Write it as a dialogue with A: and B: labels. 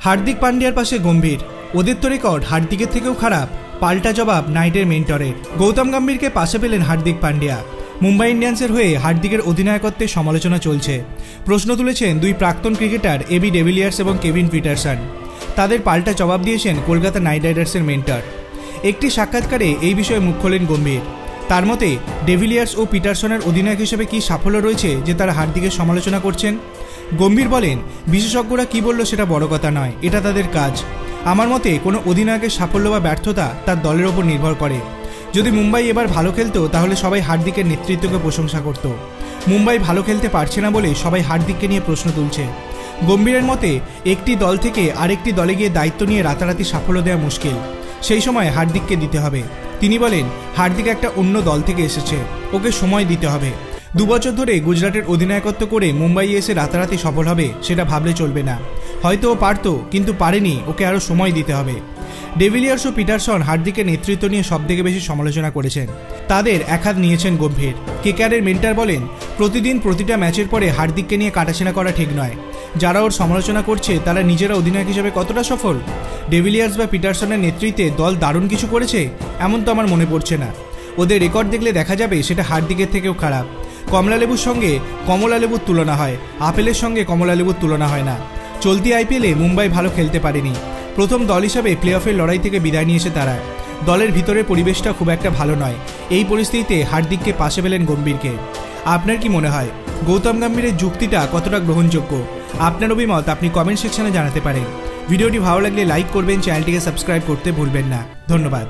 A: हार्दिक पांड्यार पाशे गम्भीर, ओদের तो रेकर्ड हार्दिकेर थेकेও खाराप। पाल्टा जवाब नाइटेर मेंटरेर। गौतम गम्भीरके पाशे पेलेन हार्दिक पांड्या। मुम्बाई इंडियन्सের হয়ে হার্দিকের অধিনায়কত্বের সমালোচনা চলছে। প্রশ্ন তুলেছেন দুই প্রাক্তন ক্রিকেটার এবি ডেভিলিয়ার্স এবং কেভিন পিটারসন। তাদের পাল্টা জবাব দিয়েছেন কলকাতা নাইট রাইডার্সের মেন্টর। একটি সাক্ষাৎকারে এই বিষয়ে মুখ খোলেন গম্ভীর। তার মতে ডেভিলিয়ার্স ও পিটারসনের অধিনায়ক হিসেবে কি সাফল্য রয়েছে যে তারা হার্দিকের সমালোচনা করছেন। গম্ভীর বলেন, বিশেষজ্ঞরা কি বলল সেটা বড় কথা নয়, এটা তাদের কাজ। আমার মতে কোনো অধিনায়কের সাফল্য বা ব্যর্থতা তার দলের ওপর নির্ভর করে। যদি মুম্বাই এবার ভালো খেলতো তাহলে সবাই হার্দিকের নেতৃত্বকে প্রশংসা করত। মুম্বাই ভালো খেলতে পারছে না বলে সবাই হার্দিককে নিয়ে প্রশ্ন তুলছে। গম্ভীরের মতে একটি দল থেকে আরেকটি দলে গিয়ে দায়িত্ব নিয়ে রাতারাতি সাফল্য দেওয়া মুশকিল, সেই সময় হার্দিককে দিতে হবে। তিনি বলেন, হার্দিক একটা অন্য দল থেকে এসেছে, ওকে সময় দিতে হবে। 2 বছর ধরে গুজরাটের অধিনায়কত্ব করে মুম্বাই এসে রাতারাতি সফল হবে সেটা ভাবলে চলবে না। হয়তো ও পারত কিন্তু পারেনি, ওকে আরও সময় দিতে হবে। ডেভিলিয়ার্স ও পিটারসন হার্দিকের নেতৃত্ব নিয়ে সবথেকে বেশি সমালোচনা করেছেন। তাদের একহাত নিয়েছেন গম্ভীর। কেকেআরের মেন্টর বলেন, প্রতিদিন প্রতিটা ম্যাচের পরে হার্দিককে নিয়ে কাটাছেনা করা ঠিক নয়। যারা ওর সমালোচনা করছে তারা নিজেরা অধিনায়ক হিসেবে কতটা সফল। ডেভিলিয়ার্স বা পিটারসনের নেতৃত্বে দল দারুণ কিছু করেছে এমন তো আমার মনে পড়ছে না। ওদের রেকর্ড দেখলে দেখা যাবে সেটা হার্দিকের থেকেও খারাপ। কমলালেবুর সঙ্গে কমলালেবুর তুলনা হয়, আপেলের সঙ্গে কমলালেবুর তুলনা হয় না। চলতি আইপিএলে মুম্বাই ভালো খেলতে পারেনি। প্রথম দল হিসাবে প্লে অফের লড়াই থেকে বিদায় নিয়েছে তারা। দলের ভিতরের পরিবেশটা খুব একটা ভালো নয়। এই পরিস্থিতিতে হার্দিককে পাশে পেলেন গম্ভীরকে। আপনার কি মনে হয় গৌতম গম্ভীরের যুক্তিটা কতটা গ্রহণযোগ্য? আপনার অভিমত আপনি কমেন্ট সেকশনে জানাতে পারেন। ভিডিওটি ভালো লাগলে লাইক করবেন, চ্যানেলটিকে সাবস্ক্রাইব করতে ভুলবেন না। ধন্যবাদ।